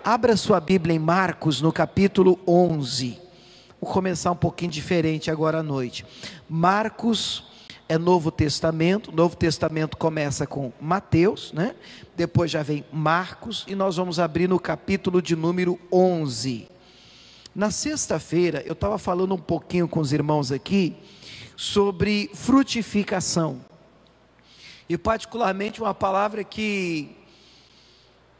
Abra sua Bíblia em Marcos, no capítulo 11. Vou começar um pouquinho diferente agora à noite. Marcos é Novo Testamento. O Novo Testamento começa com Mateus, né? Depois já vem Marcos, e nós vamos abrir no capítulo de número 11. Na sexta-feira, eu estava falando um pouquinho com os irmãos aqui sobre frutificação. E particularmente uma palavra que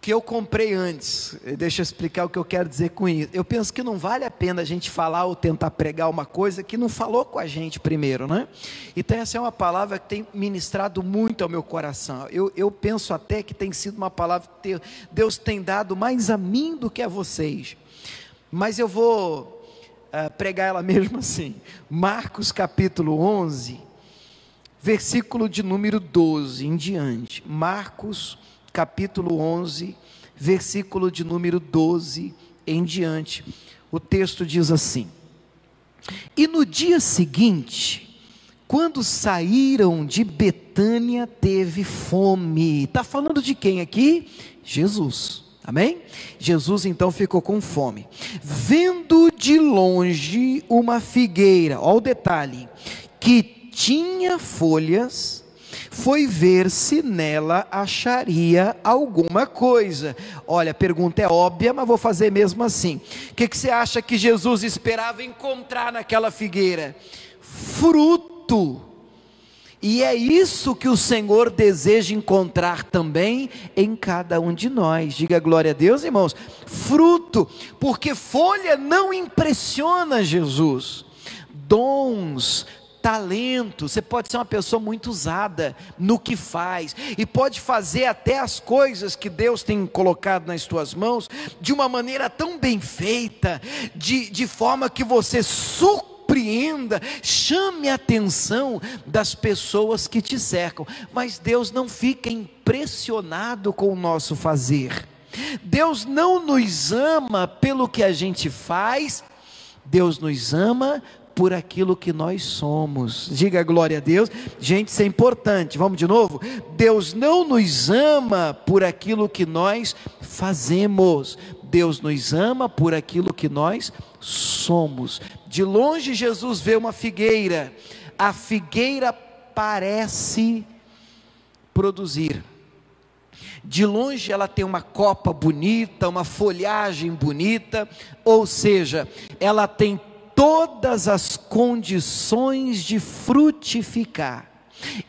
eu comprei antes. Deixa eu explicar o que eu quero dizer com isso. Eu penso que não vale a pena a gente falar ou tentar pregar uma coisa que não falou com a gente primeiro, né? Então essa é uma palavra que tem ministrado muito ao meu coração. Eu penso até que tem sido uma palavra que Deus tem dado mais a mim do que a vocês. Mas eu vou pregar ela mesmo assim. Marcos capítulo 11, versículo de número 12 em diante. Marcos capítulo 11, versículo de número 12 em diante. O texto diz assim: E no dia seguinte, quando saíram de Betânia, teve fome. Está falando de quem aqui? Jesus. Amém? Jesus então ficou com fome. Vendo de longe uma figueira, olha o detalhe, que tinha folhas, foi ver se nela acharia alguma coisa. Olha, a pergunta é óbvia, mas vou fazer mesmo assim. O que você acha que Jesus esperava encontrar naquela figueira? Fruto. E é isso que o Senhor deseja encontrar também em cada um de nós. Diga glória a Deus, irmãos. Fruto, porque folha não impressiona Jesus. Dons, talento, você pode ser uma pessoa muito usada no que faz, e pode fazer até as coisas que Deus tem colocado nas tuas mãos, de uma maneira tão bem feita, de forma que você surpreenda, chame a atenção das pessoas que te cercam. Mas Deus não fica impressionado com o nosso fazer. Deus não nos ama pelo que a gente faz, Deus nos ama por aquilo que nós somos. Diga glória a Deus. Gente, isso é importante. Vamos de novo? Deus não nos ama por aquilo que nós fazemos, Deus nos ama por aquilo que nós somos. De longe Jesus vê uma figueira, a figueira parece produzir. De longe ela tem uma copa bonita, uma folhagem bonita, ou seja, ela tem todas as condições de frutificar.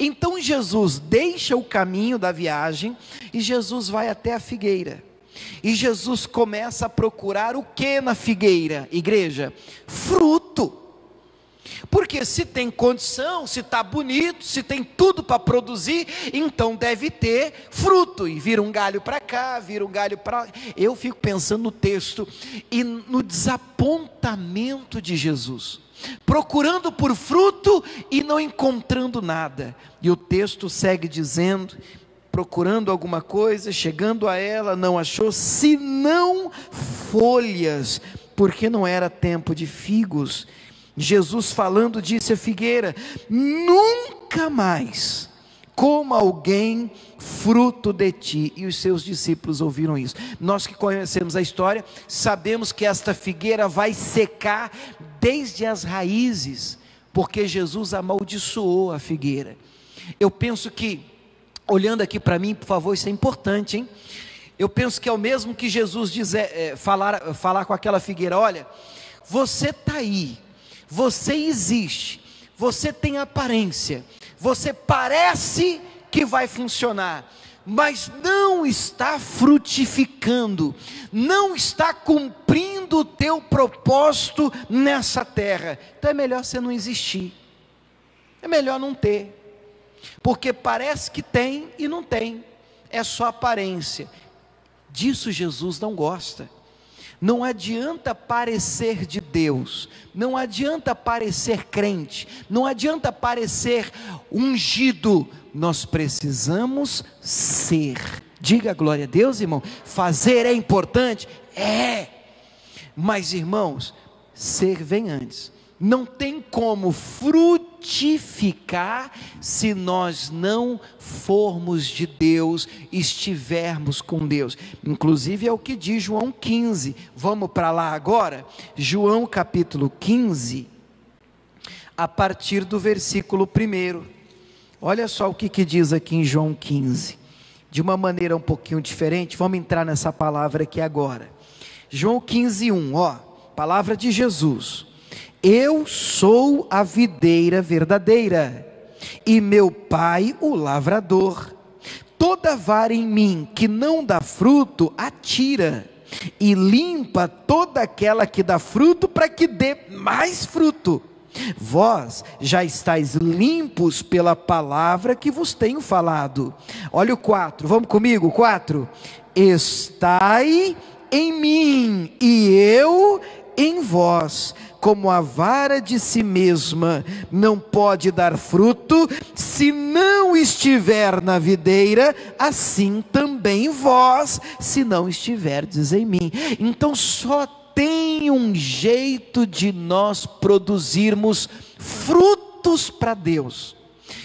Então Jesus deixa o caminho da viagem e Jesus vai até a figueira. E Jesus começa a procurar o que na figueira, igreja? Fruto. Porque se tem condição, se está bonito, se tem tudo para produzir, então deve ter fruto. E vira um galho para cá, vira um galho para lá. Eu fico pensando no texto e no desapontamento de Jesus, procurando por fruto e não encontrando nada. E o texto segue dizendo, procurando alguma coisa, chegando a ela, não achou, senão folhas, porque não era tempo de figos. Jesus falando disse à figueira: nunca mais coma alguém fruto de ti. E os seus discípulos ouviram isso. Nós que conhecemos a história, sabemos que esta figueira vai secar desde as raízes, porque Jesus amaldiçoou a figueira. Eu penso que, olhando aqui para mim, por favor, isso é importante, hein? Eu penso que é o mesmo que Jesus falar com aquela figueira: olha, você está aí, você existe, você tem aparência, você parece que vai funcionar, mas não está frutificando, não está cumprindo o teu propósito nessa terra. Então é melhor você não existir, é melhor não ter, porque parece que tem e não tem, é só aparência. Disso Jesus não gosta. Não adianta parecer de Deus, não adianta parecer crente, não adianta parecer ungido, nós precisamos ser. Diga glória a Deus, irmão. Fazer é importante? É, mas irmãos, ser vem antes. Não tem como frutificar frutificar se nós não formos de Deus, estivermos com Deus. Inclusive é o que diz João 15. Vamos para lá agora? João capítulo 15, a partir do versículo 1. Olha só o que diz aqui em João 15. De uma maneira um pouquinho diferente, vamos entrar nessa palavra aqui agora. João 15, 1, palavra de Jesus. Eu sou a videira verdadeira, e meu Pai o lavrador. Toda vara em mim que não dá fruto, atira, e limpa toda aquela que dá fruto, para que dê mais fruto. Vós já estáis limpos pela palavra que vos tenho falado. Olha o 4, vamos comigo, 4. Estai em mim, e eu em vós. Como a vara de si mesma não pode dar fruto, se não estiver na videira, assim também vós, se não estiverdes em mim. Então só tem um jeito de nós produzirmos frutos para Deus.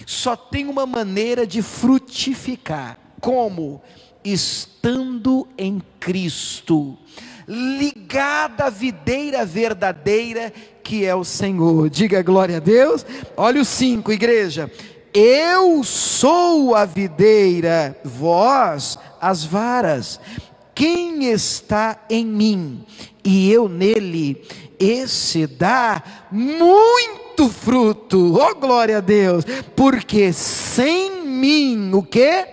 Só tem uma maneira de frutificar. Como? Estando em Cristo, ligada à videira verdadeira que é o Senhor. Diga glória a Deus. Olha o 5, igreja. Eu sou a videira, vós as varas. Quem está em mim e eu nele, esse dá muito fruto. Oh, glória a Deus. Porque sem mim, o que?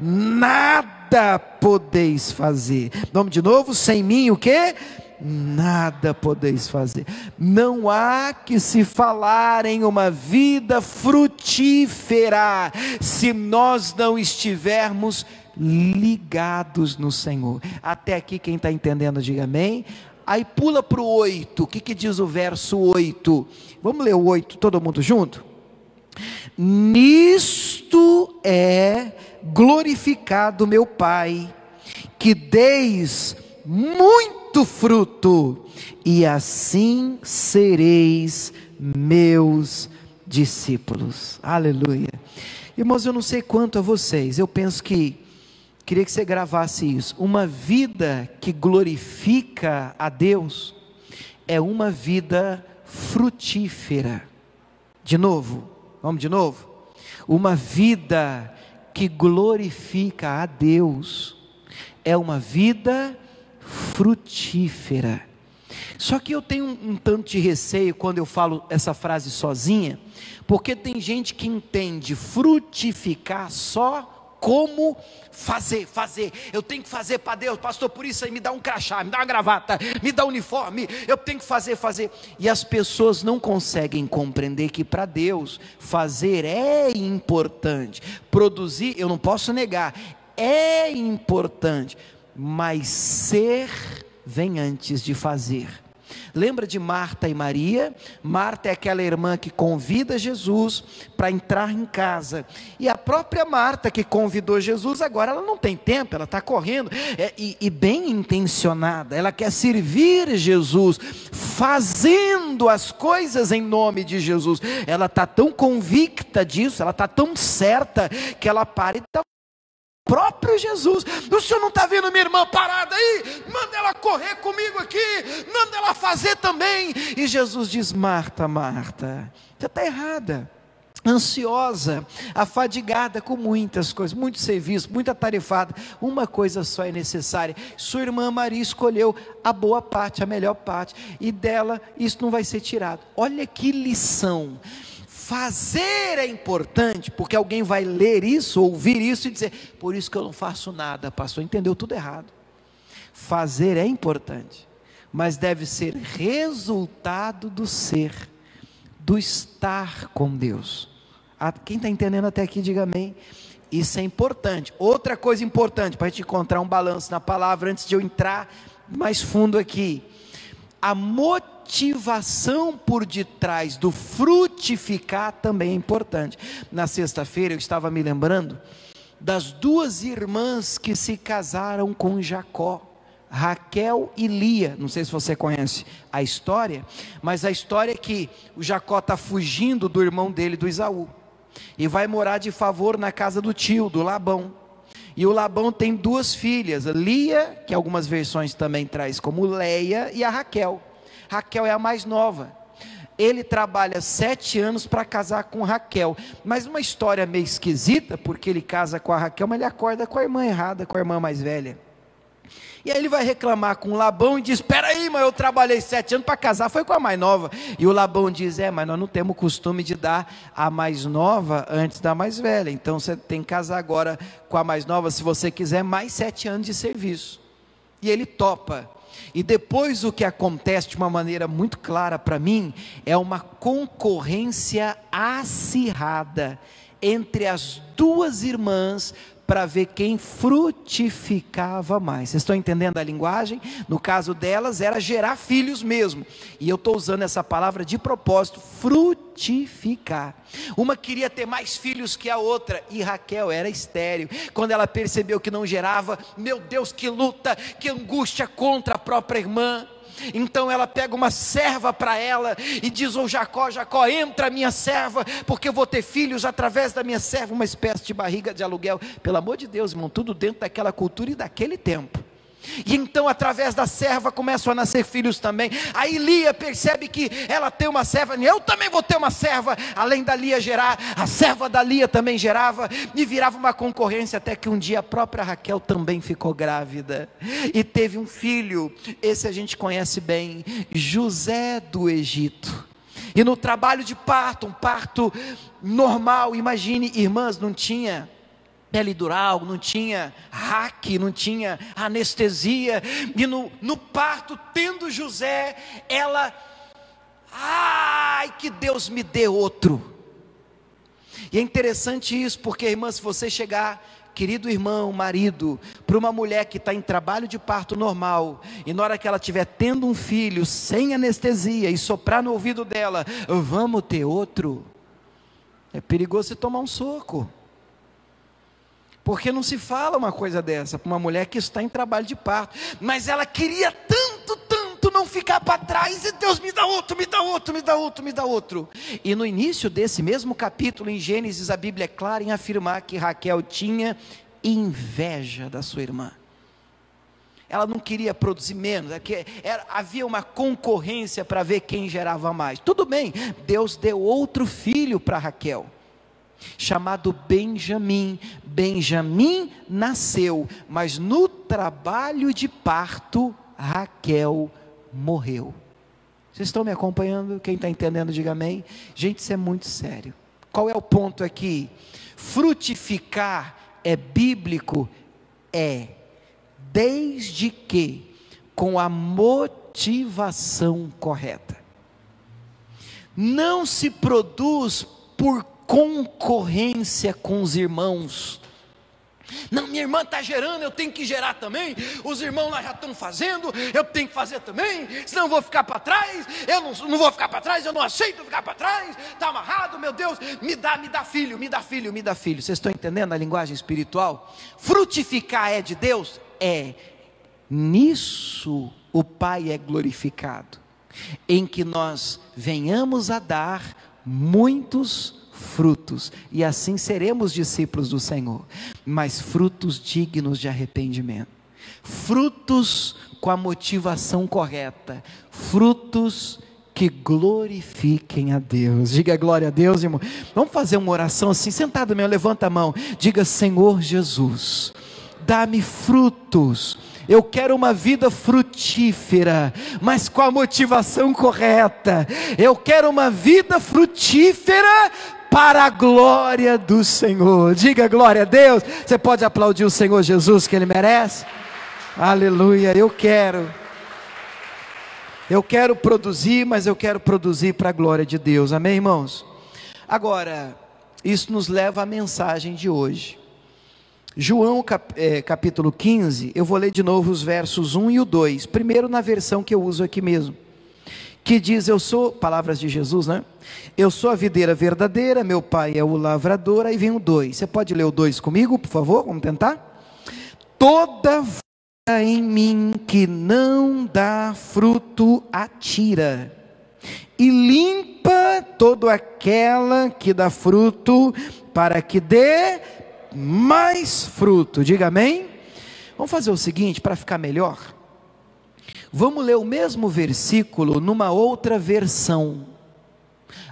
Nada podeis fazer. Vamos de novo, sem mim o que? Nada podeis fazer. Não há que se falar em uma vida frutífera, se nós não estivermos ligados no Senhor. Até aqui quem está entendendo, diga amém. Aí pula para o 8, o que diz o verso 8? Vamos ler o 8, todo mundo junto? Nisto é glorificado meu Pai, que deis muito fruto, e assim sereis meus discípulos. Aleluia. Irmãos, eu não sei quanto a vocês, eu penso que queria que você gravasse isso. Uma vida que glorifica a Deus é uma vida frutífera. De novo, vamos de novo? Uma vida que glorifica a Deus é uma vida frutífera. Só que eu tenho um tanto de receio quando eu falo essa frase sozinha, porque tem gente que entende frutificar só como fazer, eu tenho que fazer para Deus, pastor, por isso aí me dá um crachá, me dá uma gravata, me dá um uniforme, eu tenho que fazer, e as pessoas não conseguem compreender que para Deus, fazer é importante, produzir, eu não posso negar, é importante, mas ser vem antes de fazer. Lembra de Marta e Maria? Marta é aquela irmã que convida Jesus para entrar em casa, e a própria Marta que convidou Jesus, agora ela não tem tempo, ela está correndo, e bem intencionada, ela quer servir Jesus, fazendo as coisas em nome de Jesus, ela está tão convicta disso, ela está tão certa, que ela para e dá próprio Jesus. O senhor não está vendo minha irmã parada aí? Manda ela correr comigo aqui, manda ela fazer também. E Jesus diz: Marta, Marta, você está errada, ansiosa, afadigada com muitas coisas, muito serviço, muita tarefada, uma coisa só é necessária. Sua irmã Maria escolheu a boa parte, a melhor parte, e dela isso não vai ser tirado. Olha que lição. Fazer é importante, porque alguém vai ler isso, ouvir isso e dizer: por isso que eu não faço nada, pastor, entendeu tudo errado. Fazer é importante, mas deve ser resultado do ser, do estar com Deus. Quem está entendendo até aqui, diga amém. Isso é importante. Outra coisa importante, para a gente encontrar um balanço na palavra, antes de eu entrar mais fundo aqui, a motivação por detrás do frutificar também é importante. Na sexta-feira eu estava me lembrando das duas irmãs que se casaram com Jacó. Raquel e Lia. Não sei se você conhece a história, mas a história é que o Jacó está fugindo do irmão dele, do Esaú, e vai morar de favor na casa do tio, do Labão. E o Labão tem duas filhas, Lia, que algumas versões também traz como Leia, e a Raquel. Raquel é a mais nova. Ele trabalha 7 anos para casar com Raquel, mas uma história meio esquisita, porque ele casa com a Raquel, mas ele acorda com a irmã errada, com a irmã mais velha. E aí ele vai reclamar com o Labão e diz: espera aí, mas eu trabalhei 7 anos para casar, foi com a mais nova. E o Labão diz: mas nós não temos o costume de dar a mais nova antes da mais velha, então você tem que casar agora com a mais nova, se você quiser mais 7 anos de serviço. E ele topa. E depois o que acontece de uma maneira muito clara para mim, é uma concorrência acirrada entre as duas irmãs, para ver quem frutificava mais. Vocês estão entendendo a linguagem? No caso delas era gerar filhos mesmo, e eu estou usando essa palavra de propósito, frutificar. Uma queria ter mais filhos que a outra, e Raquel era estéril. Quando ela percebeu que não gerava, meu Deus, que luta, que angústia contra a própria irmã. Então ela pega uma serva para ela e diz ao Jacó: Jacó, entra minha serva, porque eu vou ter filhos através da minha serva. Uma espécie de barriga de aluguel, pelo amor de Deus, irmão, tudo dentro daquela cultura e daquele tempo. E então através da serva começam a nascer filhos também. Aí Lia percebe que ela tem uma serva, eu também vou ter uma serva. Além da Lia gerar, a serva da Lia também gerava, e virava uma concorrência, até que um dia a própria Raquel também ficou grávida, e teve um filho. Esse a gente conhece bem, José do Egito. E no trabalho de parto, um parto normal, imagine, irmãs, não tinha peridural, não tinha hack, não tinha anestesia, e no parto, tendo José, ela, ai, que Deus me dê outro. E é interessante isso, porque, irmã, se você chegar, querido irmão, marido, para uma mulher que está em trabalho de parto normal, e na hora que ela estiver tendo um filho, sem anestesia, e soprar no ouvido dela: vamos ter outro, é perigoso você tomar um soco. Porque não se fala uma coisa dessa para uma mulher que está em trabalho de parto, mas ela queria tanto, tanto não ficar para trás, e Deus me dá outro, me dá outro, me dá outro, me dá outro. E no início desse mesmo capítulo, em Gênesis, a Bíblia é clara em afirmar que Raquel tinha inveja da sua irmã. Ela não queria produzir menos, havia uma concorrência para ver quem gerava mais. Tudo bem, Deus deu outro filho para Raquel, chamado Benjamim. Benjamim nasceu, mas no trabalho de parto, Raquel morreu. Vocês estão me acompanhando? Quem está entendendo, diga amém. Gente, isso é muito sério. Qual é o ponto aqui? Frutificar é bíblico? É, desde que com a motivação correta. Não se produz por concorrência com os irmãos. Não, minha irmã está gerando, eu tenho que gerar também. Os irmãos lá já estão fazendo, eu tenho que fazer também, senão eu vou ficar para trás. Eu não vou ficar para trás, eu não aceito ficar para trás. Está amarrado, meu Deus, me dá filho, me dá filho, me dá filho. Vocês estão entendendo a linguagem espiritual? Frutificar é de Deus? É. Nisso o Pai é glorificado, em que nós venhamos a dar muitos frutos, e assim seremos discípulos do Senhor, mas frutos dignos de arrependimento, frutos com a motivação correta, frutos que glorifiquem a Deus. Diga glória a Deus, irmão. Vamos fazer uma oração assim, sentado mesmo, levanta a mão, diga: Senhor Jesus, dá-me frutos. Eu quero uma vida frutífera, mas com a motivação correta. Eu quero uma vida frutífera para a glória do Senhor. Diga glória a Deus. Você pode aplaudir o Senhor Jesus, que Ele merece? Aleluia. Eu quero produzir, mas eu quero produzir para a glória de Deus. Amém, irmãos? Agora, isso nos leva à mensagem de hoje. João capítulo 15, eu vou ler de novo os versos 1 e o 2, primeiro na versão que eu uso aqui mesmo, que diz: eu sou, palavras de Jesus, né? Eu sou a videira verdadeira, meu pai é o lavrador. Aí vem o 2, você pode ler o 2 comigo, por favor? Vamos tentar? Toda em mim que não dá fruto, atira, e limpa toda aquela que dá fruto, para que dê mais fruto. Diga amém. Vamos fazer o seguinte, para ficar melhor, vamos ler o mesmo versículo numa outra versão.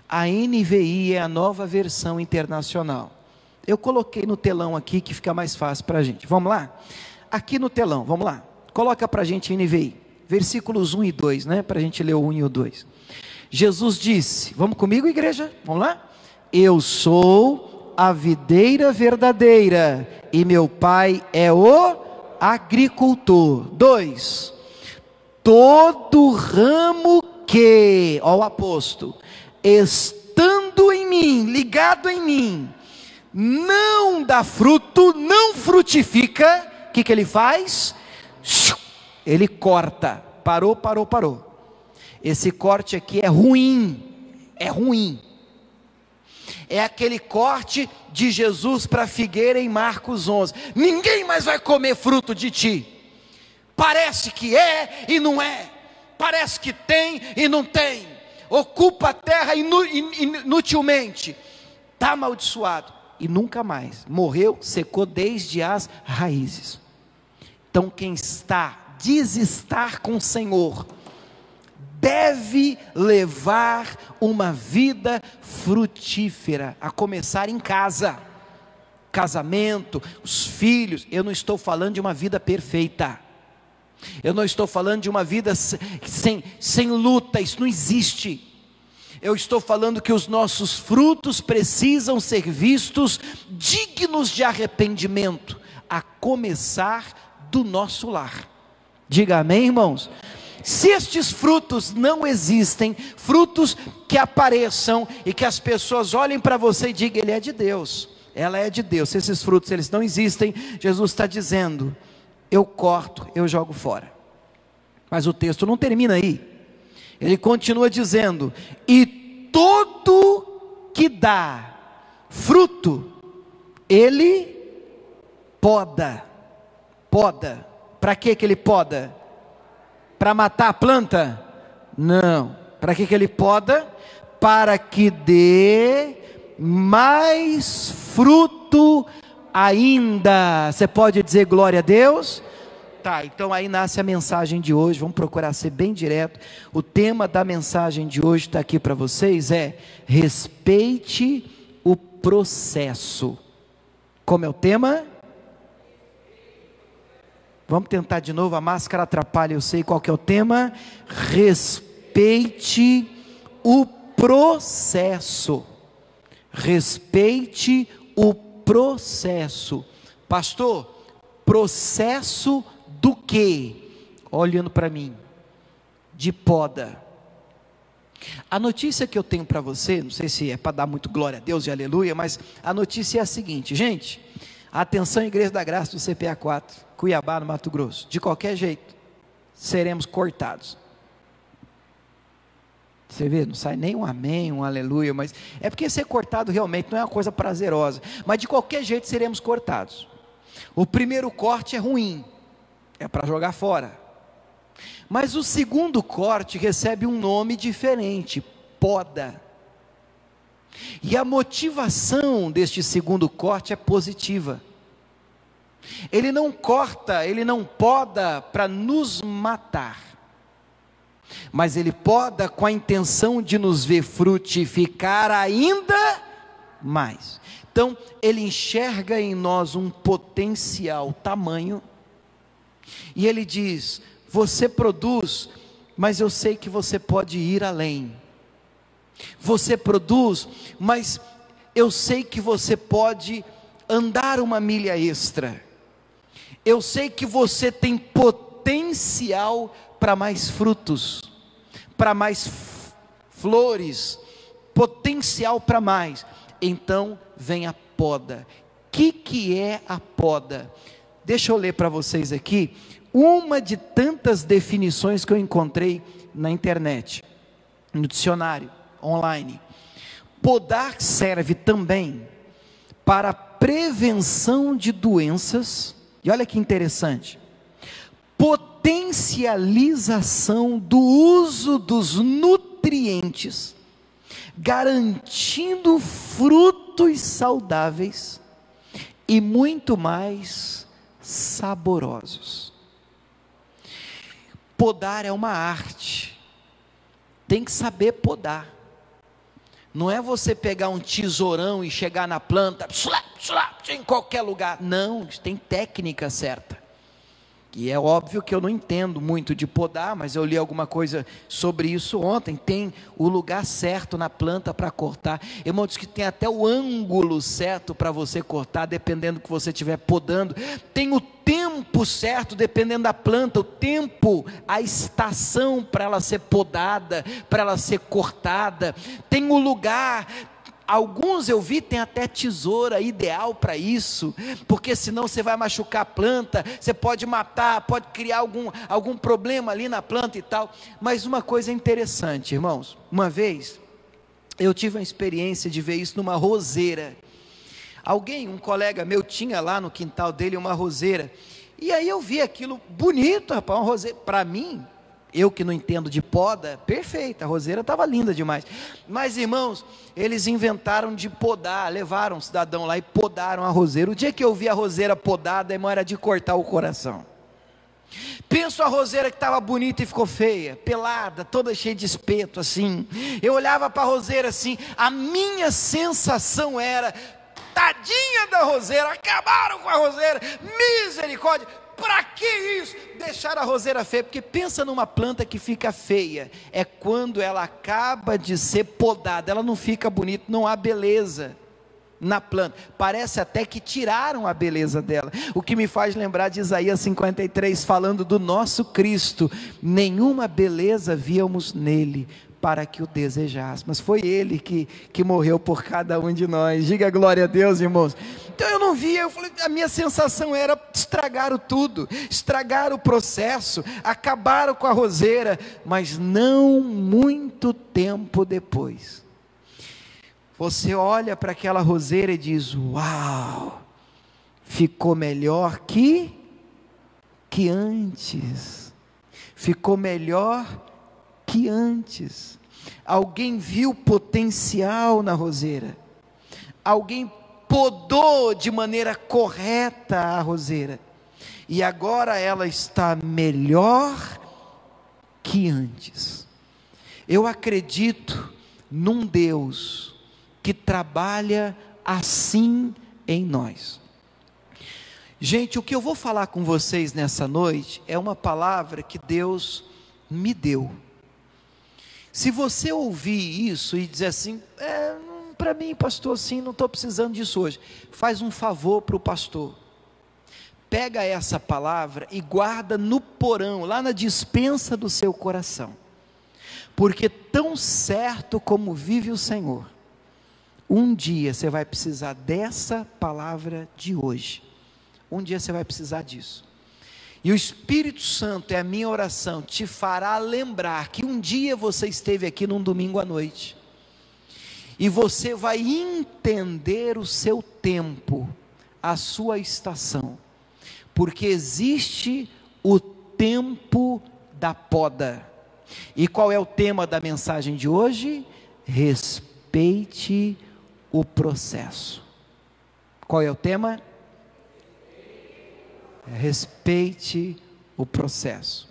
A NVI é a Nova Versão Internacional. Eu coloquei no telão aqui que fica mais fácil para a gente. Vamos lá? Aqui no telão, vamos lá. Coloca para a gente NVI, versículos 1 e 2, né? Para a gente ler o 1 e o 2. Jesus disse, vamos comigo, igreja? Vamos lá? Eu sou a videira verdadeira e meu pai é o agricultor. 2. Todo ramo que, ó o apóstolo, estando em mim, ligado em mim, não dá fruto, não frutifica, o que ele faz? Ele corta. Parou. Esse corte aqui é ruim, é aquele corte de Jesus para a figueira em Marcos 11, ninguém mais vai comer fruto de ti, parece que é e não é, parece que tem e não tem, ocupa a terra inutilmente, está amaldiçoado, e nunca mais, morreu, secou desde as raízes. Então quem diz estar com o Senhor, deve levar uma vida frutífera, a começar em casa, casamento, os filhos. Eu não estou falando de uma vida perfeita, eu não estou falando de uma vida sem luta, isso não existe. Eu estou falando que os nossos frutos precisam ser vistos dignos de arrependimento, a começar do nosso lar. Diga amém, irmãos? Se estes frutos não existem, frutos que apareçam e que as pessoas olhem para você e digam, ele é de Deus, ela é de Deus. Se esses frutos eles não existem, Jesus está dizendo, eu corto, eu jogo fora. Mas o texto não termina aí, ele continua dizendo, e todo que dá fruto, ele poda. Para que ele poda? Para matar a planta? Não. Para que ele poda? Para que dê mais fruto ainda. Você pode dizer glória a Deus? Tá, então aí nasce a mensagem de hoje. Vamos procurar ser bem direto. O tema da mensagem de hoje está aqui para vocês, é respeite o processo. Como é o tema? Vamos tentar de novo, a máscara atrapalha, eu sei qual que é o tema. Respeite o processo. Respeite o processo. Pastor, processo do quê? Olhando para mim, de poda. A notícia que eu tenho para você, não sei se é para dar muito glória a Deus e aleluia, mas a notícia é a seguinte, gente, atenção Igreja da Graça do CPA 4, Cuiabá, no Mato Grosso, de qualquer jeito, seremos cortados. Você vê, não sai nem um amém, um aleluia, mas é porque ser cortado realmente não é uma coisa prazerosa, mas de qualquer jeito seremos cortados. O primeiro corte é ruim, é para jogar fora, mas o segundo corte recebe um nome diferente, poda, e a motivação deste segundo corte é positiva. Ele não corta, ele não poda para nos matar, mas ele poda com a intenção de nos ver frutificar ainda mais. Então ele enxerga em nós um potencial tamanho, e ele diz, você produz, mas eu sei que você pode ir além. Você produz, mas eu sei que você pode andar uma milha extra. Eu sei que você tem potencial para mais frutos, para mais flores, potencial para mais. Então vem a poda. O que é a poda? Deixa eu ler para vocês aqui uma de tantas definições que eu encontrei na internet, no dicionário online. Podar serve também para prevenção de doenças, e olha que interessante, potencialização do uso dos nutrientes, garantindo frutos saudáveis e muito mais saborosos. Podar é uma arte, tem que saber podar. Não é você pegar um tesourão e chegar na planta, em qualquer lugar. Não, tem técnica certa. E é óbvio que eu não entendo muito de podar, mas eu li alguma coisa sobre isso ontem. Tem o lugar certo na planta para cortar. Irmão, diz que tem até o ângulo certo para você cortar, dependendo do que você estiver podando. Tem o tempo certo, dependendo da planta, o tempo, a estação para ela ser podada, para ela ser cortada. Tem o lugar. Alguns eu vi tem até tesoura ideal para isso, porque senão você vai machucar a planta, você pode matar, pode criar algum problema ali na planta e tal. Mas uma coisa interessante, irmãos, uma vez eu tive a experiência de ver isso numa roseira. Um colega meu tinha lá no quintal dele uma roseira, e aí eu vi aquilo bonito, rapaz, uma roseira, para mim, eu que não entendo de poda, perfeita, a roseira estava linda demais. Mas irmãos, eles inventaram de podar, levaram um cidadão lá e podaram a roseira. O dia que eu vi a roseira podada, irmão, era de cortar o coração. Penso a roseira que estava bonita e ficou feia, pelada, toda cheia de espeto assim. Eu olhava para a roseira assim, a minha sensação era: tadinha da roseira, acabaram com a roseira, misericórdia. Para que isso? Deixar a roseira feia, porque pensa numa planta que fica feia, é quando ela acaba de ser podada, ela não fica bonita, não há beleza na planta, parece até que tiraram a beleza dela, o que me faz lembrar de Isaías 53, falando do nosso Cristo: nenhuma beleza víamos nele, para que o desejasse, mas foi Ele que morreu por cada um de nós. Diga glória a Deus, irmãos. Então eu não via, a minha sensação era: estragaram tudo, estragaram o processo, acabaram com a roseira. Mas não muito tempo depois, você olha para aquela roseira e diz: uau, ficou melhor que antes, ficou melhor que antes. Alguém viu potencial na roseira, alguém podou de maneira correta a roseira, e agora ela está melhor que antes. Eu acredito num Deus que trabalha assim em nós. Gente, o que eu vou falar com vocês nessa noite é uma palavra que Deus me deu. Se você ouvir isso e dizer assim: para mim, pastor, sim, não estou precisando disso hoje, faz um favor para o pastor, pega essa palavra e guarda no porão, lá na despensa do seu coração, porque tão certo como vive o Senhor, um dia você vai precisar dessa palavra de hoje, um dia você vai precisar disso. E o Espírito Santo, é a minha oração, te fará lembrar que um dia você esteve aqui num domingo à noite, e você vai entender o seu tempo, a sua estação, porque existe o tempo da poda. E qual é o tema da mensagem de hoje? Respeite o processo. Qual é o tema? Respeite o processo.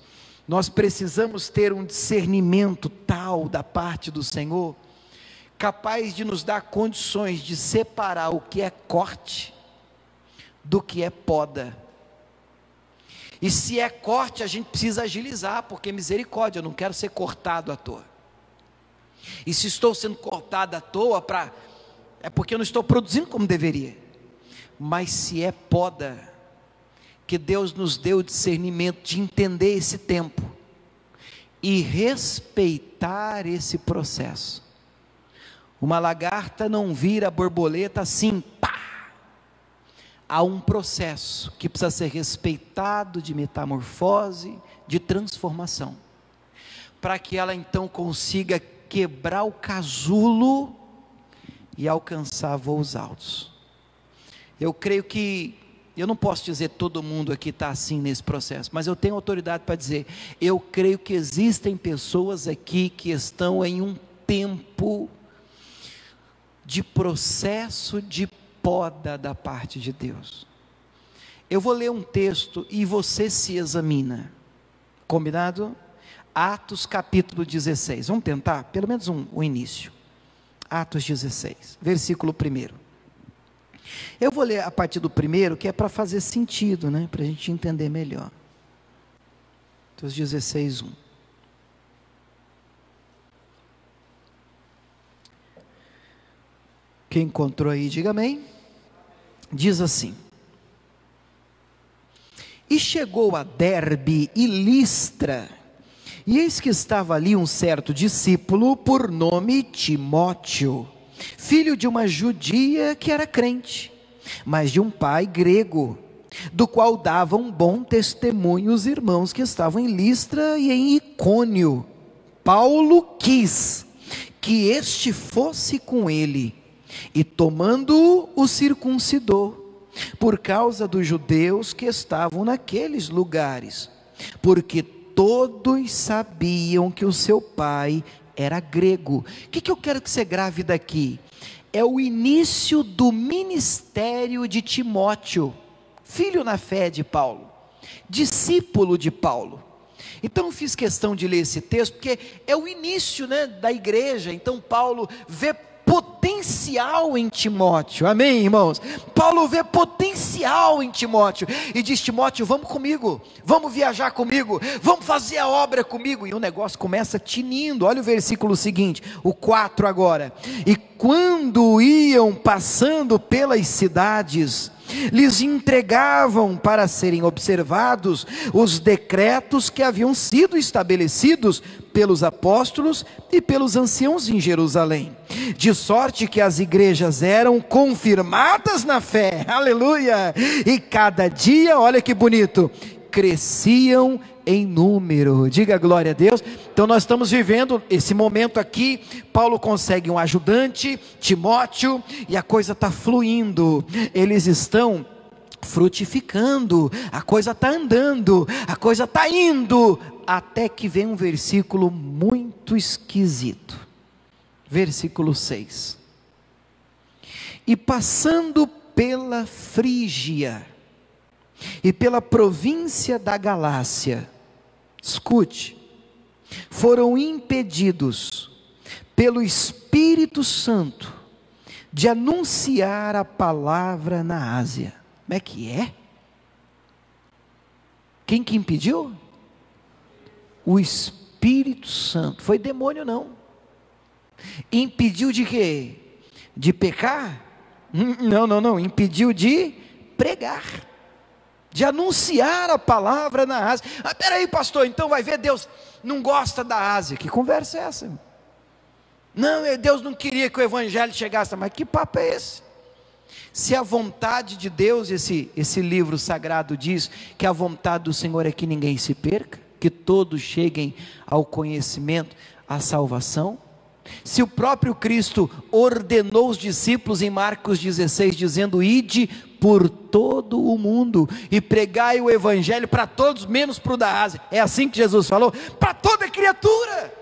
Nós precisamos ter um discernimento tal da parte do Senhor, capaz de nos dar condições de separar o que é corte do que é poda. E se é corte, a gente precisa agilizar, porque misericórdia, eu não quero ser cortado à toa. E se estou sendo cortado à toa, é porque eu não estou produzindo como deveria. Mas se é poda, que Deus nos deu o discernimento de entender esse tempo e respeitar esse processo. Uma lagarta não vira borboleta assim, pá! Há um processo que precisa ser respeitado, de metamorfose, de transformação, para que ela então consiga quebrar o casulo e alcançar voos altos. Eu creio que Eu não posso dizer todo mundo aqui está assim nesse processo, mas eu tenho autoridade para dizer, eu creio que existem pessoas aqui que estão em um tempo de processo de poda da parte de Deus. Eu vou ler um texto e você se examina, combinado? Atos capítulo 16, vamos tentar, pelo menos o início, Atos 16, versículo 1. Eu vou ler a partir do 1, que é para fazer sentido, né? Para a gente entender melhor. Atos 16, 1. Quem encontrou aí, diga amém. Diz assim: e chegou a Derbe e Listra, e eis que estava ali um certo discípulo, por nome Timóteo, filho de uma judia que era crente, mas de um pai grego, do qual davam bom testemunho os irmãos que estavam em Listra e em Icônio. Paulo quis que este fosse com ele, e tomando-o, o circuncidou, por causa dos judeus que estavam naqueles lugares, porque todos sabiam que o seu pai era grego. O que eu quero que você grave daqui? É o início do ministério de Timóteo, filho na fé de Paulo, discípulo de Paulo. Então fiz questão de ler esse texto, porque é o início, né, da igreja. Então Paulo vê potencial em Timóteo, amém, irmãos? Paulo vê potencial em Timóteo, e diz: Timóteo, vamos comigo, vamos viajar comigo, vamos fazer a obra comigo, e o negócio começa tinindo. Olha o versículo seguinte, o 4 agora: e quando iam passando pelas cidades, lhes entregavam para serem observados os decretos que haviam sido estabelecidos pelos apóstolos e pelos anciãos em Jerusalém, de sorte que as igrejas eram confirmadas na fé, aleluia, e cada dia, olha que bonito, cresciam em número. Diga glória a Deus. Então nós estamos vivendo esse momento aqui. Paulo consegue um ajudante, Timóteo, e a coisa está fluindo, eles estão frutificando, a coisa está andando, a coisa está indo, até que vem um versículo muito esquisito, versículo 6: e passando pela Frígia e pela província da Galácia, escute, foram impedidos pelo Espírito Santo de anunciar a palavra na Ásia. Como é que é? Quem que impediu? O Espírito Santo. Foi demônio não. Impediu de quê? De pecar? Não, impediu de pregar, de anunciar a palavra na Ásia. Peraí, pastor, então vai ver, Deus não gosta da Ásia. Que conversa é essa? Não, Deus não queria que o evangelho chegasse. Mas que papo é esse? Se a vontade de Deus, esse livro sagrado diz que a vontade do Senhor é que ninguém se perca, que todos cheguem ao conhecimento, à salvação. Se o próprio Cristo ordenou os discípulos em Marcos 16, dizendo: ide por todo o mundo e pregai o evangelho para todos, menos para o da Ásia. É assim que Jesus falou, para toda criatura.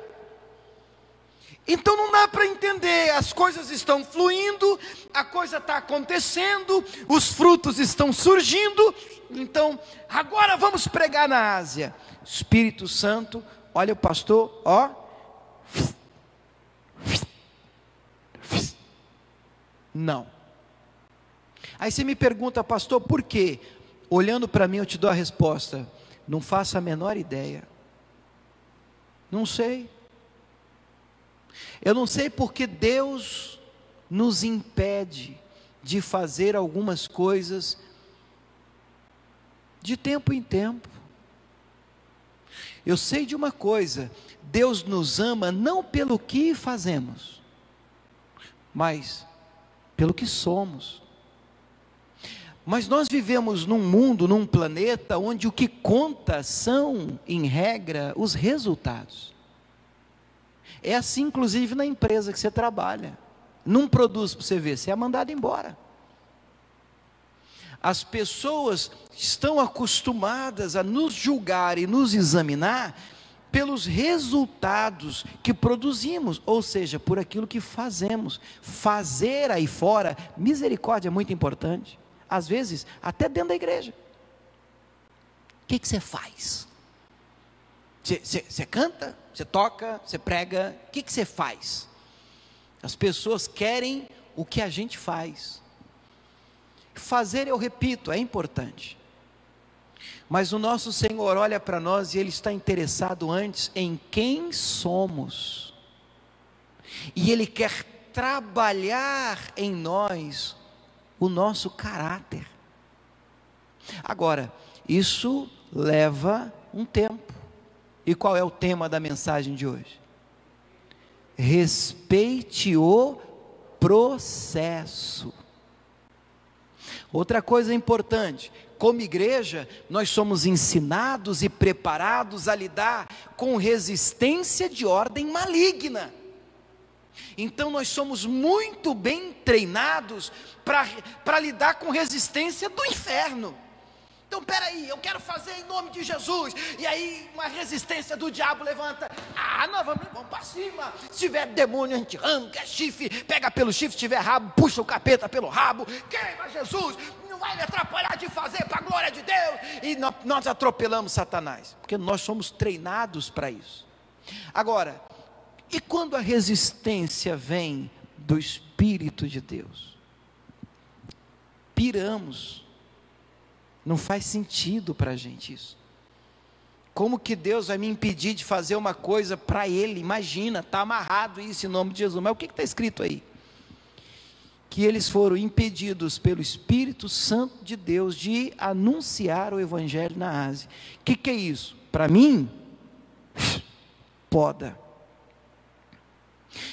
Então não dá para entender, as coisas estão fluindo, a coisa está acontecendo, os frutos estão surgindo, então agora vamos pregar na Ásia. Espírito Santo, olha o pastor, ó, não. Aí você me pergunta, pastor, por quê? Olhando para mim eu te dou a resposta: não faço a menor ideia, não sei. Eu não sei porque Deus nos impede de fazer algumas coisas de tempo em tempo. Eu sei de uma coisa: Deus nos ama não pelo que fazemos, mas pelo que somos. Mas nós vivemos num mundo, num planeta, onde o que conta são, em regra, os resultados. É assim inclusive na empresa que você trabalha, não produz para você ver, você é mandado embora. As pessoas estão acostumadas a nos julgar e nos examinar pelos resultados que produzimos, ou seja, por aquilo que fazemos. Fazer aí fora, misericórdia é muito importante, às vezes até dentro da igreja. O que você faz? Você canta, você toca, você prega, o que você faz? As pessoas querem o que a gente faz. Fazer, eu repito, é importante, mas o nosso Senhor olha para nós e Ele está interessado antes em quem somos, e Ele quer trabalhar em nós o nosso caráter. Agora, isso leva um tempo. E qual é o tema da mensagem de hoje? Respeite o processo. Outra coisa importante, como igreja, nós somos ensinados e preparados a lidar com resistência de ordem maligna. Então nós somos muito bem treinados para lidar com resistência do inferno. Então peraí, eu quero fazer em nome de Jesus, e aí uma resistência do diabo levanta, nós vamos para cima, se tiver demônio a gente arranca, chifre, pega pelo chifre, se tiver rabo, puxa o capeta pelo rabo, queima Jesus, não vai me atrapalhar de fazer para a glória de Deus, e nós atropelamos Satanás, porque nós somos treinados para isso. Agora, e quando a resistência vem do Espírito de Deus? Piramos. Não faz sentido para a gente isso. Como que Deus vai me impedir de fazer uma coisa para Ele? Imagina, está amarrado isso em nome de Jesus. Mas o que está escrito aí? Que eles foram impedidos pelo Espírito Santo de Deus de anunciar o Evangelho na Ásia. O que é isso? Para mim, poda.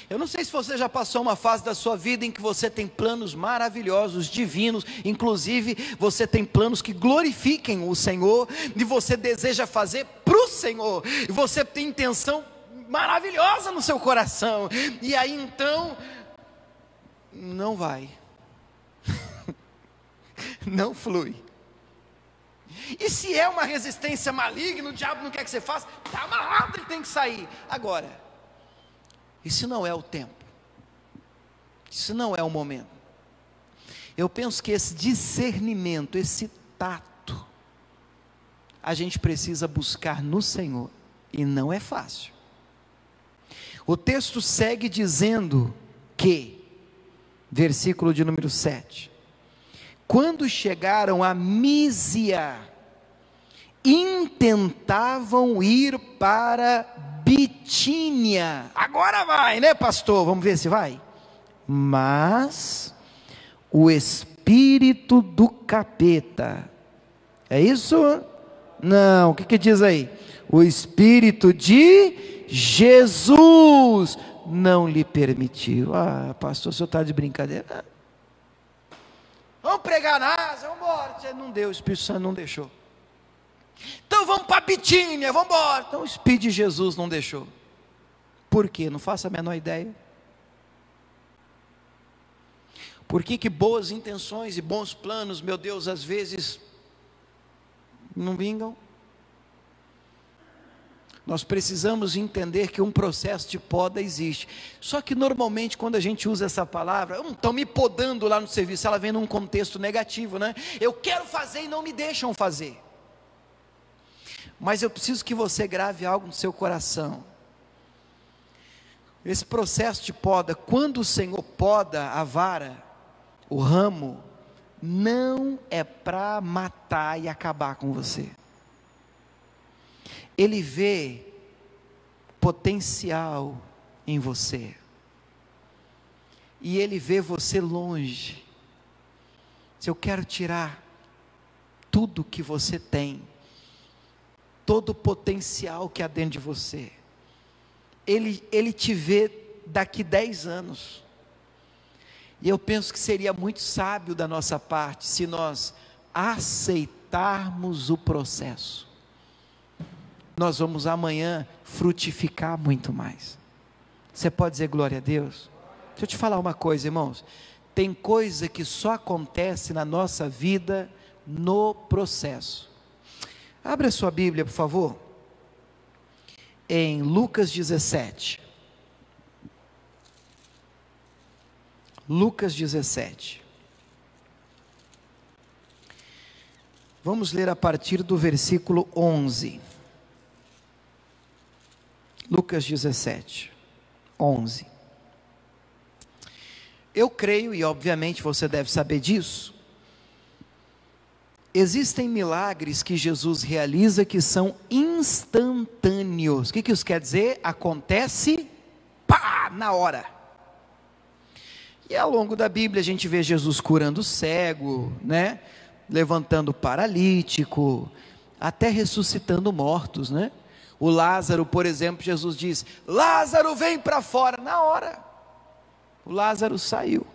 Eu não sei se você já passou uma fase da sua vida em que você tem planos maravilhosos, divinos, inclusive você tem planos que glorifiquem o Senhor, e você deseja fazer para o Senhor, e você tem intenção maravilhosa no seu coração, e aí então, não vai, não flui. E se é uma resistência maligna, o diabo não quer que você faça, está amarrado, ele tem que sair. Agora, isso não é o tempo, isso não é o momento. Eu penso que esse discernimento, esse tato, a gente precisa buscar no Senhor, e não é fácil. O texto segue dizendo que, versículo de número 7, quando chegaram a Mísia, intentavam ir para Bitínia. Agora vai, né, pastor? Vamos ver se vai. Mas o espírito do capeta, é isso? Não, o que diz aí? O espírito de Jesus não lhe permitiu. Pastor, o senhor está de brincadeira? Vamos pregar na Ásia, vamos embora. Não deu, o Espírito Santo não deixou. Então vamos para Bitínia, vamos embora. Então o Espírito de Jesus não deixou. Por quê? Não faço a menor ideia. Por que boas intenções e bons planos, meu Deus, às vezes não vingam? Nós precisamos entender que um processo de poda existe. Só que normalmente quando a gente usa essa palavra, estão me podando lá no serviço, ela vem num contexto negativo, né? Eu quero fazer e não me deixam fazer. Mas eu preciso que você grave algo no seu coração. Esse processo de poda, quando o Senhor poda a vara, o ramo, não é para matar e acabar com você. Ele vê potencial em você, e Ele vê você longe. Se eu quero tirar tudo que você tem, todo o potencial que há dentro de você, Ele te vê daqui 10 anos, e eu penso que seria muito sábio da nossa parte, se nós aceitarmos o processo, nós vamos amanhã frutificar muito mais. Você pode dizer glória a Deus? Deixa eu te falar uma coisa, irmãos, tem coisa que só acontece na nossa vida no processo. Abra sua Bíblia, por favor, em Lucas 17. Lucas 17. Vamos ler a partir do versículo 11. Lucas 17, 11. Eu creio, e obviamente você deve saber disso, existem milagres que Jesus realiza que são instantâneos. O que isso quer dizer? Acontece, pá, na hora. E ao longo da Bíblia a gente vê Jesus curando o cego, né? Levantando o paralítico, até ressuscitando mortos, né? O Lázaro, por exemplo, Jesus diz: Lázaro, vem para fora. Na hora, o Lázaro saiu.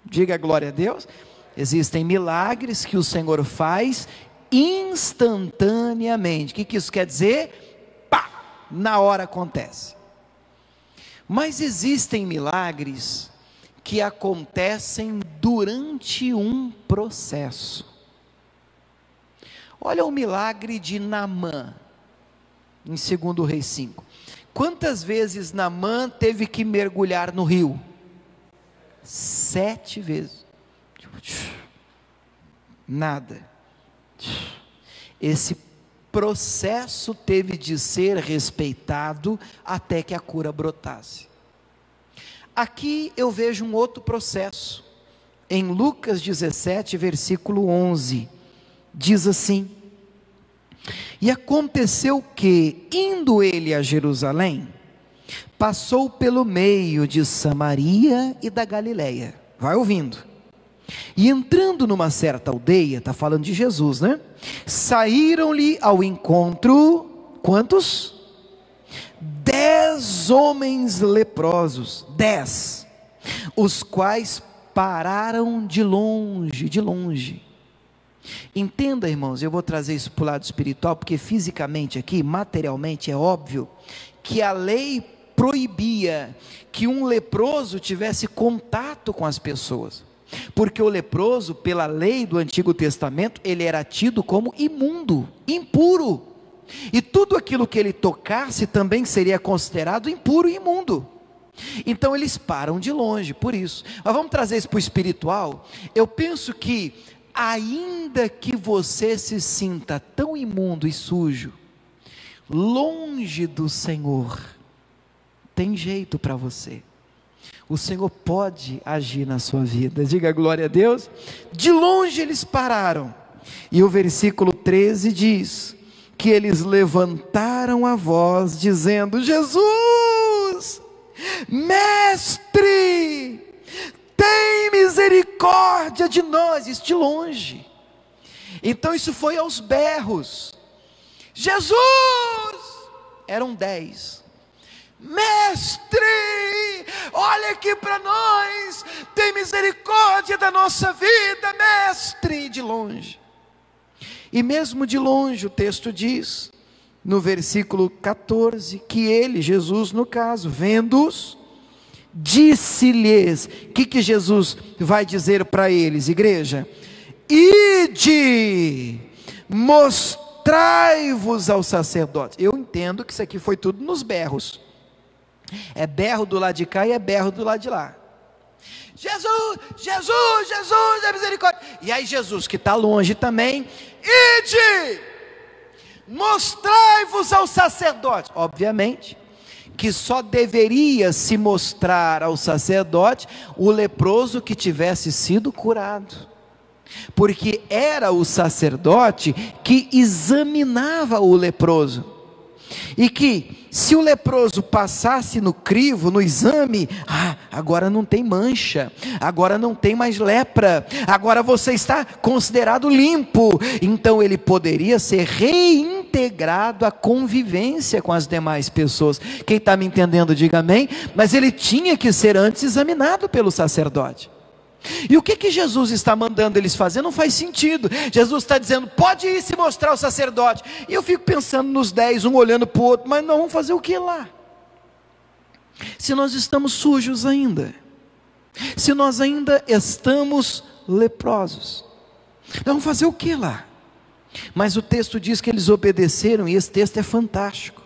Diga glória a Deus. Existem milagres que o Senhor faz instantaneamente. O que isso quer dizer? Pá, na hora acontece. Mas existem milagres que acontecem durante um processo. Olha o milagre de Naamã, em 2 Reis 5. Quantas vezes Naamã teve que mergulhar no rio? 7 vezes. Nada. Esse processo teve de ser respeitado até que a cura brotasse. Aqui eu vejo um outro processo. Em Lucas 17, versículo 11, diz assim: E aconteceu que, indo ele a Jerusalém, passou pelo meio de Samaria e da Galileia. Vai ouvindo. E entrando numa certa aldeia, está falando de Jesus, né? Saíram-lhe ao encontro, quantos? 10 homens leprosos, 10, os quais pararam de longe. Entenda, irmãos, eu vou trazer isso para o lado espiritual, porque fisicamente aqui, materialmente, é óbvio que a lei proibia que um leproso tivesse contato com as pessoas, porque o leproso, pela lei do Antigo Testamento, ele era tido como imundo, impuro, e tudo aquilo que ele tocasse também seria considerado impuro e imundo. Então eles param de longe, por isso. Mas vamos trazer isso para o espiritual. Eu penso que, ainda que você se sinta tão imundo e sujo, longe do Senhor, tem jeito para você. O Senhor pode agir na sua vida. Diga glória a Deus. De longe eles pararam, e o versículo 13 diz que eles levantaram a voz, dizendo: Jesus, mestre, tem misericórdia de nós. Isso de longe. Então isso foi aos berros. Jesus, eram 10. Mestre, olha aqui para nós, tem misericórdia da nossa vida, mestre. De longe. E mesmo de longe o texto diz, no versículo 14, que ele, Jesus no caso, vendo-os, disse-lhes. O que Jesus vai dizer para eles, igreja? Ide, mostrai-vos aos sacerdotes. Eu entendo que isso aqui foi tudo nos berros. É berro do lado de cá e é berro do lado de lá. Jesus, Jesus, Jesus, é misericórdia. E aí Jesus, que está longe também: ide, mostrai-vos aos sacerdotes. Obviamente que só deveria se mostrar ao sacerdote o leproso que tivesse sido curado, porque era o sacerdote que examinava o leproso, e que se o leproso passasse no crivo, no exame, agora não tem mancha, agora não tem mais lepra, agora você está considerado limpo, então ele poderia ser reintegrado à convivência com as demais pessoas. Quem está me entendendo, diga amém. Mas ele tinha que ser antes examinado pelo sacerdote. E o que Jesus está mandando eles fazer? Não faz sentido. Jesus está dizendo: pode ir se mostrar ao sacerdote. E eu fico pensando nos 10, um olhando para o outro, mas nós vamos fazer o que lá? Se nós estamos sujos ainda, se nós ainda estamos leprosos. Vamos fazer o que lá? Mas o texto diz que eles obedeceram, e esse texto é fantástico.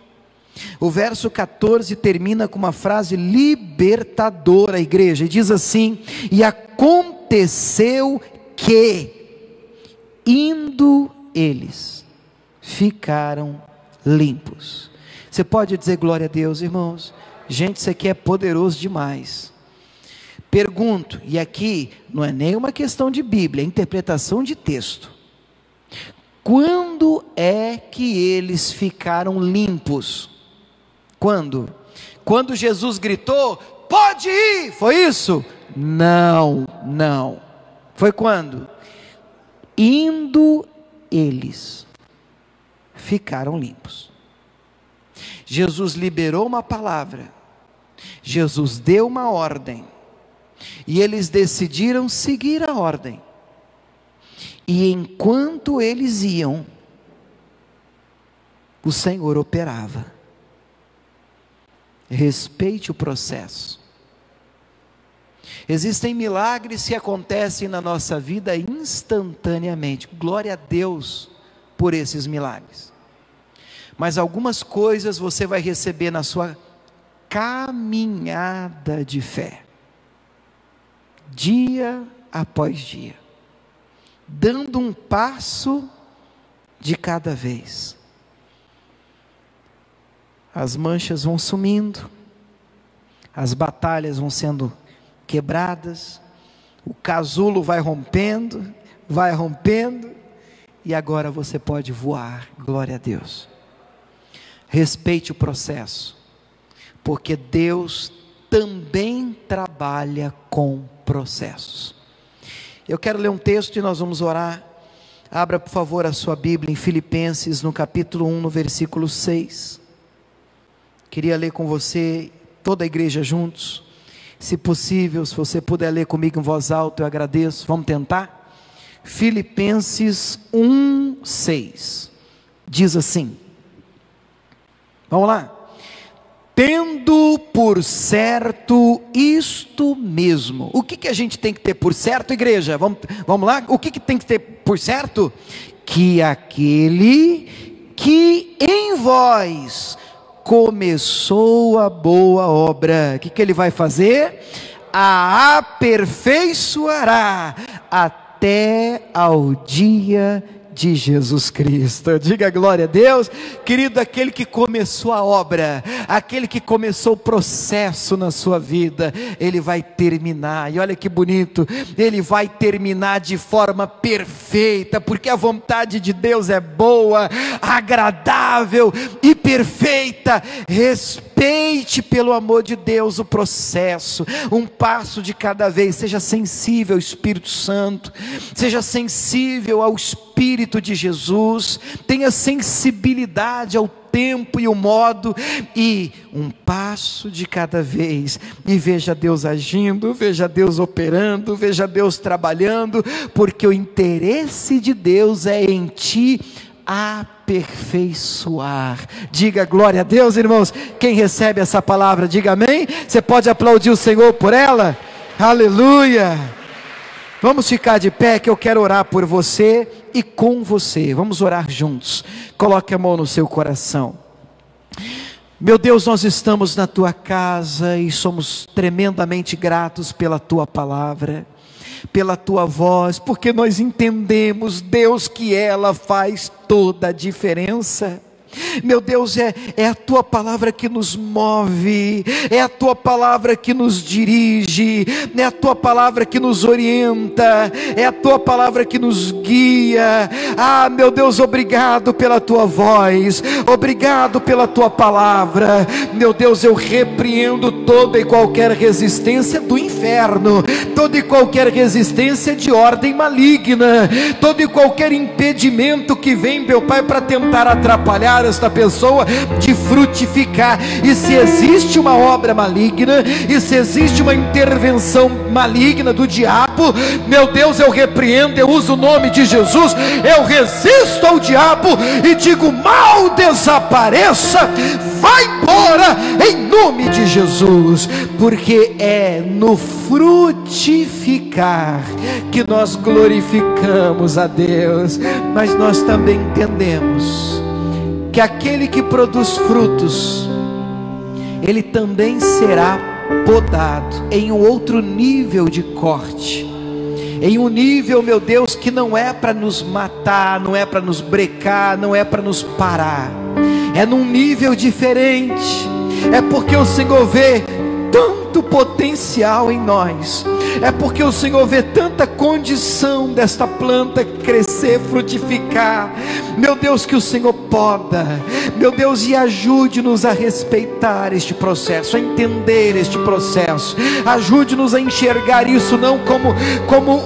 O verso 14 termina com uma frase libertadora, igreja, e diz assim: e aconteceu que, indo eles, ficaram limpos. Você pode dizer glória a Deus, irmãos? Gente, isso aqui é poderoso demais. Pergunto, e aqui não é nem uma questão de Bíblia, é interpretação de texto. Quando é que eles ficaram limpos? Quando? Quando Jesus gritou, pode ir, foi isso? Não, não. Foi quando? Indo eles, ficaram limpos. Jesus liberou uma palavra, Jesus deu uma ordem, e eles decidiram seguir a ordem. E enquanto eles iam, o Senhor operava. Respeite o processo. Existem milagres que acontecem na nossa vida instantaneamente. Glória a Deus por esses milagres. Mas algumas coisas você vai receber na sua caminhada de fé, dia após dia, dando um passo de cada vez. As manchas vão sumindo, as batalhas vão sendo quebradas, o casulo vai rompendo, e agora você pode voar. Glória a Deus. Respeite o processo, porque Deus também trabalha com processos. Eu quero ler um texto e nós vamos orar. Abra por favor a sua Bíblia em Filipenses, no capítulo 1, no versículo 6. Queria ler com você, toda a igreja juntos. Se possível, se você puder ler comigo em voz alta, eu agradeço. Vamos tentar? Filipenses 1, 6. Diz assim. Vamos lá. Tendo por certo isto mesmo. O que a gente tem que ter por certo, igreja? Vamos lá? O que tem que ter por certo? Que aquele que em vós começou a boa obra, o que ele vai fazer? A aperfeiçoará até ao dia de Jesus Cristo. Diga glória a Deus. Querido, aquele que começou a obra, aquele que começou o processo na sua vida, ele vai terminar, e olha que bonito, ele vai terminar de forma perfeita, porque a vontade de Deus é boa, agradável e perfeita. Respeite, pelo amor de Deus, o processo, um passo de cada vez. Seja sensível ao Espírito Santo, seja sensível ao Espírito de Jesus, tenha sensibilidade ao tempo e o modo, e um passo de cada vez, e veja Deus agindo, veja Deus operando, veja Deus trabalhando, porque o interesse de Deus é em ti aperfeiçoar. Diga glória a Deus, irmãos. Quem recebe essa palavra, diga amém. Você pode aplaudir o Senhor por ela? Aleluia. Vamos ficar de pé, que eu quero orar por você e com você. Vamos orar juntos. Coloque a mão no seu coração. Meu Deus, nós estamos na tua casa e somos tremendamente gratos pela tua palavra, pela tua voz, porque nós entendemos, Deus, que ela faz toda a diferença. Meu Deus, é a tua palavra que nos move, é a tua palavra que nos dirige, é a tua palavra que nos orienta, é a tua palavra que nos guia. Ah, meu Deus, obrigado pela tua voz, obrigado pela tua palavra. Meu Deus, eu repreendo toda e qualquer resistência do inferno, toda e qualquer resistência de ordem maligna, todo e qualquer impedimento que vem, meu Pai, para tentar atrapalhar esta pessoa de frutificar. E se existe uma obra maligna, e se existe uma intervenção maligna do diabo, meu Deus, eu repreendo, eu uso o nome de Jesus, eu resisto ao diabo e digo: mal desapareça, vai embora em nome de Jesus, porque é no frutificar que nós glorificamos a Deus. Mas nós também entendemos que aquele que produz frutos, ele também será podado em um outro nível de corte, em um nível, meu Deus, que não é para nos matar, não é para nos brecar, não é para nos parar, é num nível diferente. É porque o Senhor vê tanto potencial em nós, é porque o Senhor vê tanta condição desta planta crescer, frutificar. Meu Deus, que o Senhor poda, meu Deus, e ajude-nos a respeitar este processo, a entender este processo. Ajude-nos a enxergar isso não como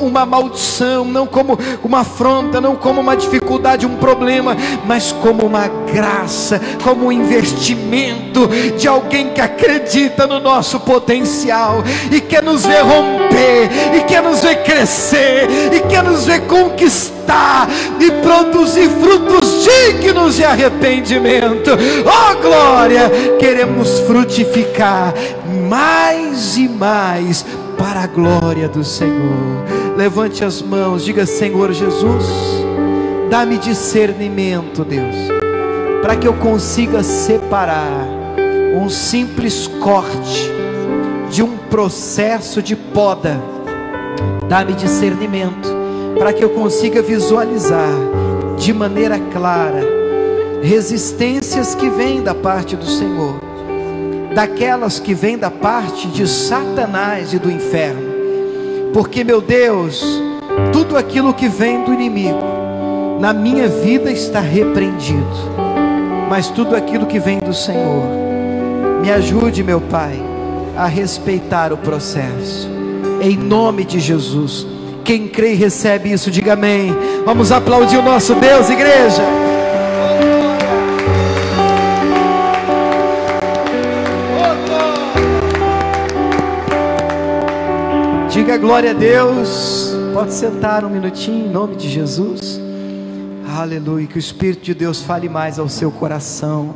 uma maldição, não como uma afronta, não como uma dificuldade, um problema, mas como uma graça, como um investimento de alguém que acredita no nosso potencial e quer nos ver romper, e quer nos ver crescer, e quer nos ver conquistar e produzir frutos dignos de arrependimento. Oh glória, queremos frutificar mais e mais para a glória do Senhor. Levante as mãos, diga: Senhor Jesus, dá-me discernimento, Deus, para que eu consiga separar um simples corte de um processo de poda. Dá-me discernimento para que eu consiga visualizar de maneira clara resistências que vêm da parte do Senhor, daquelas que vêm da parte de Satanás e do inferno. Porque, meu Deus, tudo aquilo que vem do inimigo na minha vida está repreendido, mas tudo aquilo que vem do Senhor, me ajude, meu Pai, a respeitar o processo, em nome de Jesus. Quem crê e recebe isso, diga amém. Vamos aplaudir o nosso Deus, igreja. Diga glória a Deus. Pode sentar um minutinho, em nome de Jesus. Aleluia, que o Espírito de Deus fale mais ao seu coração.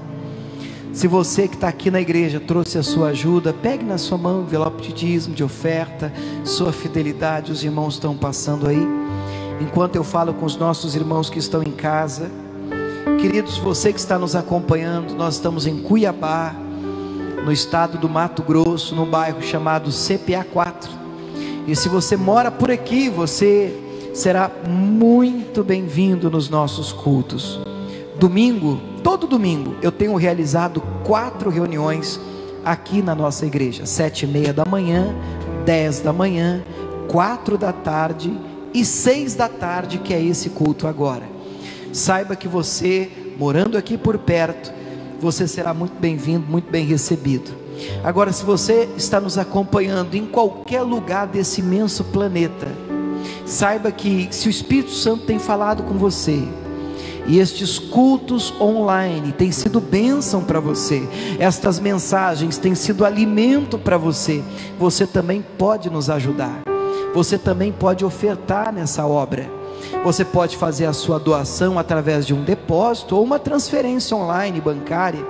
Se você que está aqui na igreja trouxe a sua ajuda, pegue na sua mão o envelope de dízimo, de oferta, sua fidelidade. Os irmãos estão passando aí, enquanto eu falo com os nossos irmãos que estão em casa. Queridos, você que está nos acompanhando, nós estamos em Cuiabá, no estado do Mato Grosso, num bairro chamado CPA 4, e se você mora por aqui, você será muito bem-vindo nos nossos cultos. Domingo, todo domingo, eu tenho realizado 4 reuniões aqui na nossa igreja: 7:30 da manhã, 10 da manhã, 4 da tarde e 6 da tarde, que é esse culto agora. Saiba que você, morando aqui por perto, você será muito bem-vindo, muito bem recebido. Agora, se você está nos acompanhando em qualquer lugar desse imenso planeta, saiba que se o Espírito Santo tem falado com você, e estes cultos online têm sido bênção para você, estas mensagens têm sido alimento para você, você também pode nos ajudar, você também pode ofertar nessa obra. Você pode fazer a sua doação através de um depósito ou uma transferência online bancária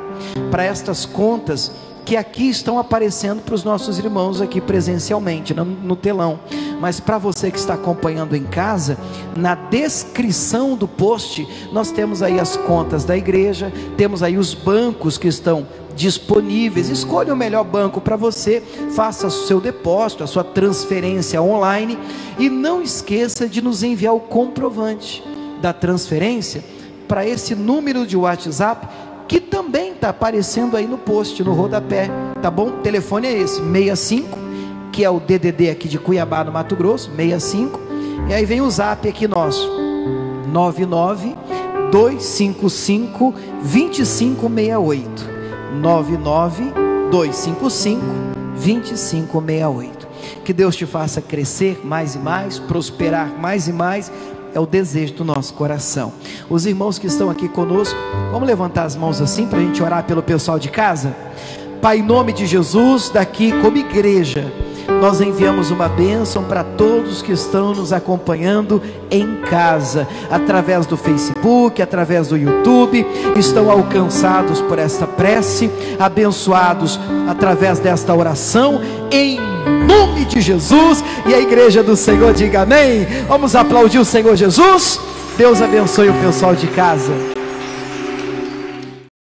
para estas contas que aqui estão aparecendo para os nossos irmãos aqui presencialmente, no telão. Mas para você que está acompanhando em casa, na descrição do post nós temos aí as contas da igreja, temos aí os bancos que estão disponíveis. Escolha o melhor banco para você, faça o seu depósito, a sua transferência online, e não esqueça de nos enviar o comprovante da transferência para esse número de WhatsApp que também está aparecendo aí no post, no rodapé, tá bom? O telefone é esse, 65, que é o DDD aqui de Cuiabá, no Mato Grosso, 65, e aí vem o zap aqui nosso, 99-255-2568, 99-255-2568, que Deus te faça crescer mais e mais, prosperar mais e mais, é o desejo do nosso coração. Os irmãos que estão aqui conosco, vamos levantar as mãos assim para a gente orar pelo pessoal de casa. Pai, em nome de Jesus, daqui como igreja, nós enviamos uma bênção para todos que estão nos acompanhando em casa, através do Facebook, através do YouTube, estão alcançados por esta prece, abençoados através desta oração, em nome de Jesus. E a igreja do Senhor diga amém. Vamos aplaudir o Senhor Jesus. Deus abençoe o pessoal de casa.